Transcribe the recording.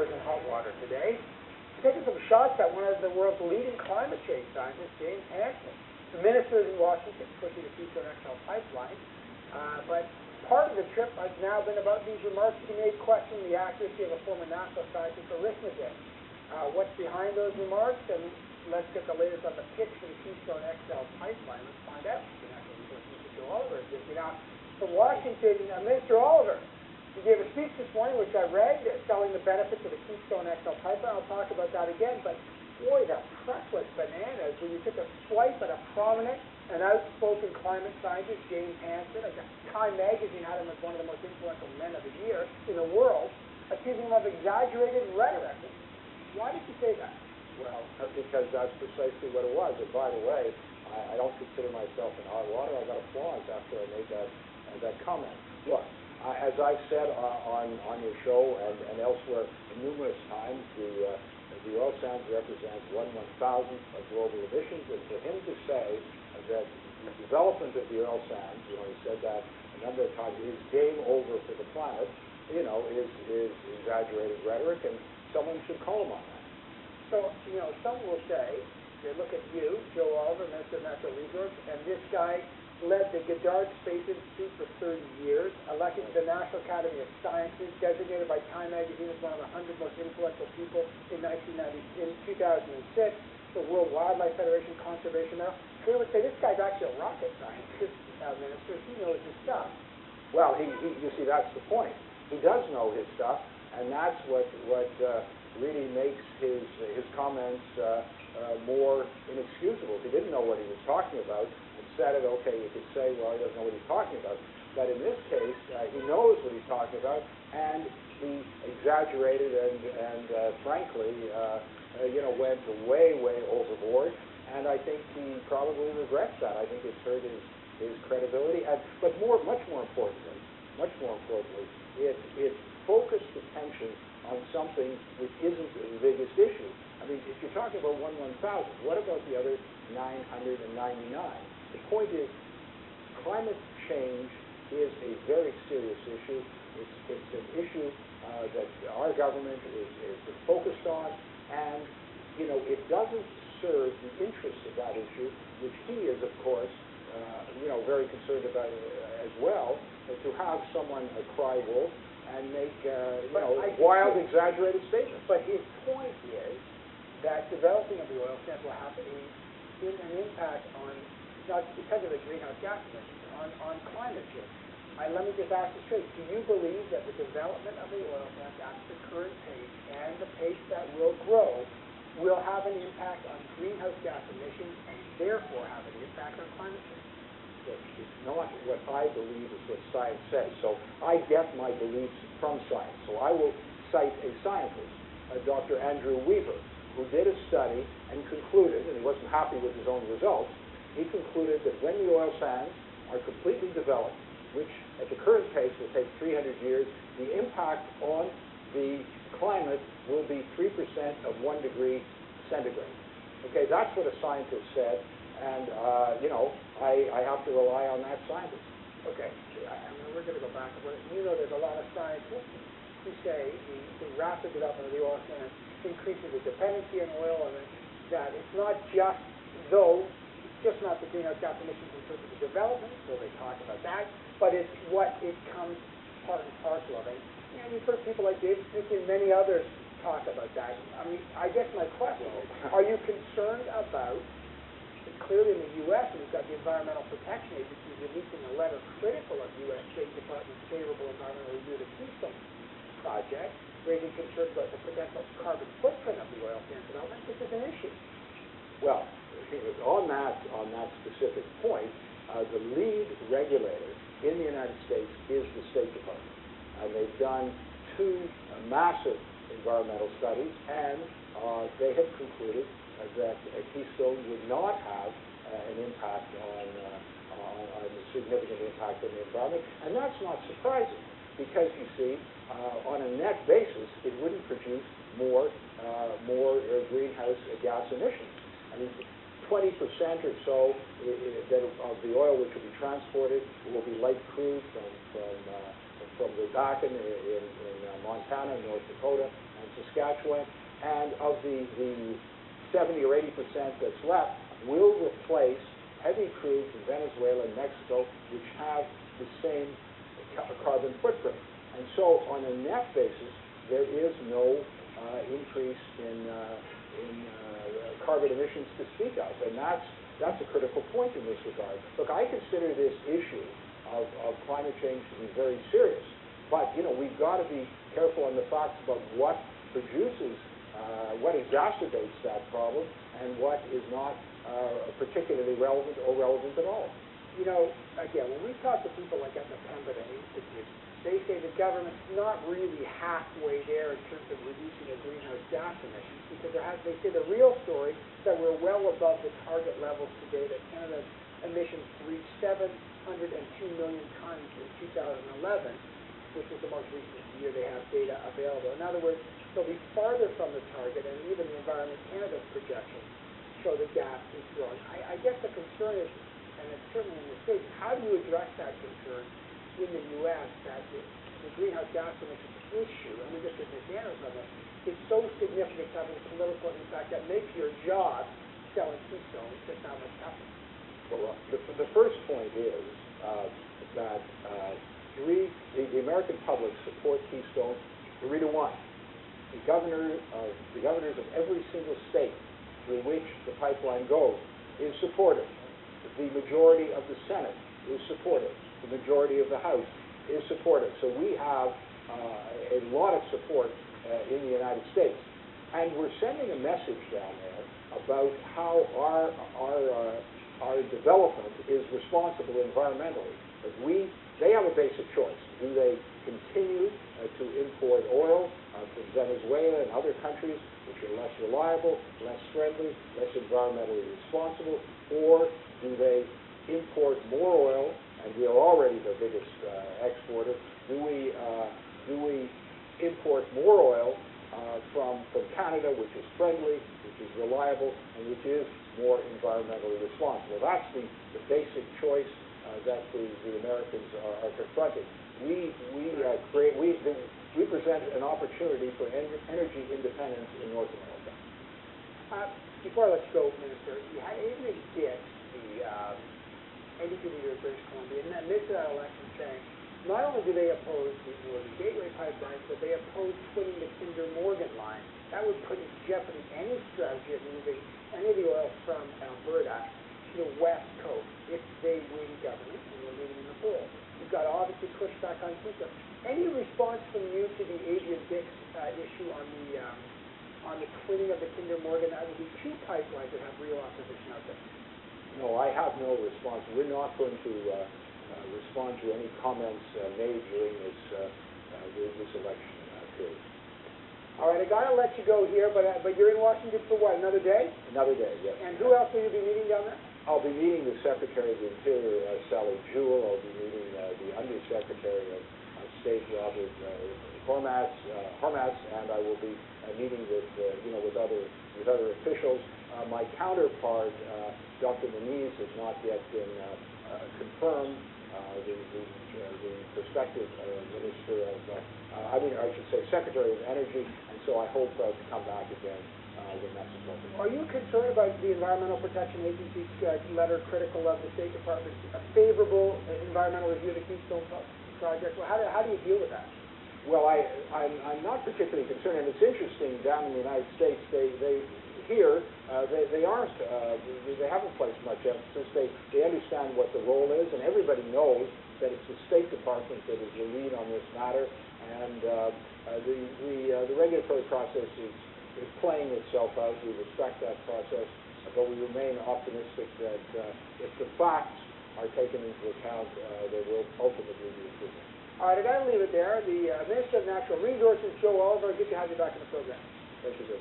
in hot water today. We're taking some shots at one of the world's leading climate change scientists, James Hansen. The minister in Washington pushing the Keystone XL pipeline. But part of the trip has now been about these remarks he made questioning the accuracy of a former NASA scientist arithmetic. What's behind those remarks? And let's get the latest on the pitch for the Keystone XL pipeline. Let's find out. Mr. Oliver is with me now. From Washington, Minister Oliver, he gave a speech this morning, which I read, selling the benefits of the Keystone XL pipeline. I'll talk about that again, but boy, the press was bananas when you took a swipe at a prominent and outspoken climate scientist, James Hansen. Time magazine had him as one of the most influential men of the year in the world, accusing him of exaggerated rhetoric. Why did you say that? Well, because that's precisely what it was. And by the way, I don't consider myself in hot water. I got applause after I made that comment. Look, as I've said on your show and elsewhere numerous times, the oil sands represent 1/1000th of global emissions, and for him to say that the development of the oil sands, he said that a number of times, is game over for the planet, is exaggerated rhetoric, and someone should call him on that. So, some will say, they look at you, Joe Oliver, Minister of Natural Resources, and this guy led the Goddard Space Institute for 30 years, elected to the National Academy of Sciences, designated by Time magazine as one of the 100 most influential people in 2006, the World Wildlife Federation Conservation Medal. They would say this guy's actually a rocket scientist, Minister. He knows his stuff. Well, you see, that's the point. He does know his stuff, and that's what really makes his comments more inexcusable. If he didn't know what he was talking about and said it, okay, you could say, well, he doesn't know what he's talking about. But in this case, he knows what he's talking about, and he exaggerated and frankly, went way, way overboard. And I think he probably regrets that. I think it's hurt his credibility. But much more importantly, it focused attention on something which isn't the biggest issue. I mean, if you're talking about 1/1000, what about the other 999? The point is, climate change is a very serious issue. It's an issue that our government is focused on, and it doesn't serve the interests of that issue, which he is, of course, very concerned about as well, to have someone cry wolf and make wild, exaggerated statements. But his point is that developing of the oil sands will have an impact on, not because of the greenhouse gas emissions, on climate change. Let me just ask you straight. Do you believe that the development of the oil sands at the current pace and the pace that will grow will have an impact on greenhouse gas emissions and therefore have an impact on climate change? It's not what I believe is what science says. So I get my beliefs from science. So I will cite a scientist, Dr. Andrew Weaver, who did a study and concluded, and he wasn't happy with his own results, he concluded that when the oil sands are completely developed, which at the current pace will take 300 years, the impact on the climate will be 3% of 1 degree centigrade. Okay, that's what a scientist said, and I have to rely on that scientist. Okay, we're going to go back a bit. There's a lot of scientists who say the rapid development of the oil sands increases the dependency on oil, and that it's not just not the greenhouse gas emissions in terms of the development, so they talk about that, but it's what it comes part and parcel of it. And you've heard people like David Smith and many others talk about that. I mean, I guess my question is, are you concerned about, clearly in the U.S., we've got the Environmental Protection Agency releasing a letter critical of U.S. State Department's favorable environmental review of the Keystone Project, raising concerns about the potential carbon footprint of the oil sands development. This is an issue. Well, on that specific point, the lead regulator in the United States is the State Department. They've done 2 massive environmental studies, and they have concluded that Keystone would not have an impact on a significant impact on the environment, and that's not surprising because you see, on a net basis, it wouldn't produce more greenhouse gas emissions. I mean, 20% or so of the oil which will be transported will be light crude from from the back in Montana, North Dakota, and Saskatchewan, and of the 70 or 80% that's left will replace heavy crudes in Venezuela and Mexico, which have the same carbon footprint. And so, on a net basis, there is no increase in carbon emissions to speak of, and that's a critical point in this regard. Look, I consider this issue of climate change to be very serious, but we've got to be careful on the facts about what produces, what exacerbates that problem, and what is not particularly relevant or relevant at all. Again, when we talk to people like at the Pembina Institute, they say the government's not really halfway there in terms of reducing their greenhouse gas emissions, because they say the real story is that we're well above the target levels today, that Canada's emissions reached 702 million tons in 2011, which was the most recent year they have data available. In other words, they'll be farther from the target, and even the Environment Canada's projections show the gap is growing. I guess the concern is, and it's certainly in the States, how do you address that concern in the U.S. that the greenhouse gas emissions issue, and we just get examples of it, is so significant to have a political impact that makes your job selling Keystone just that much tougher? Well, the first point is that the American public support Keystone 3-1. The governors of every single state through which the pipeline goes is supportive. The majority of the Senate is supportive. The majority of the House is supportive. So we have a lot of support in the United States. And we're sending a message down there about how our development is responsible environmentally. They have a basic choice. Do they continue to import oil from Venezuela and other countries which are less reliable, less friendly, less environmentally responsible, or do they import more oil, and we are already the biggest exporter? Do we import more oil from Canada, which is friendly, which is reliable, and which is more environmentally responsible? That's the basic choice that the Americans are confronting. We present an opportunity for energy independence in North America. Before I let you go, Minister, Avery Dix, the NDP leader of British Columbia, admitted to that election saying not only do they oppose the Gateway Pipeline, but they oppose twinning the Kinder Morgan line. That would put in jeopardy any strategy of moving any of the oil from Alberta to the West Coast if they win government and they're living in the bowl. You've got to obviously push back on Keystone. Any response from you to the Adrian Dix issue on the twinning of the Kinder Morgan? That would be two pipelines that have real opposition out there. No, I have no response. We're not going to respond to any comments made during this election period. All right, I got to let you go here, but you're in Washington for what, another day? Another day, yes. And who else will you be meeting down there? I'll be meeting the Secretary of the Interior, Sally Jewell. I'll be meeting the Undersecretary of State, Robert Hormats, and I will be meeting with other officials. My counterpart, Dr. Moniz, has not yet been confirmed. The prospective Minister of, Secretary of Energy, and so I hope to come back again when that's appropriate. Are you concerned about the Environmental Protection Agency's letter critical of the State Department's favorable environmental review of the Keystone project? Well, how do you deal with that? Well, I'm not particularly concerned, and it's interesting down in the United States, they haven't placed much emphasis. They understand what the role is, and everybody knows that it's the State Department that is the lead on this matter, and the regulatory process is playing itself out. We respect that process, but we remain optimistic that if the facts are taken into account, there will ultimately be improvement. All right, I got to leave it there. The Minister of Natural Resources, Joe Oliver, good to have you back in the program. Thank you, sir.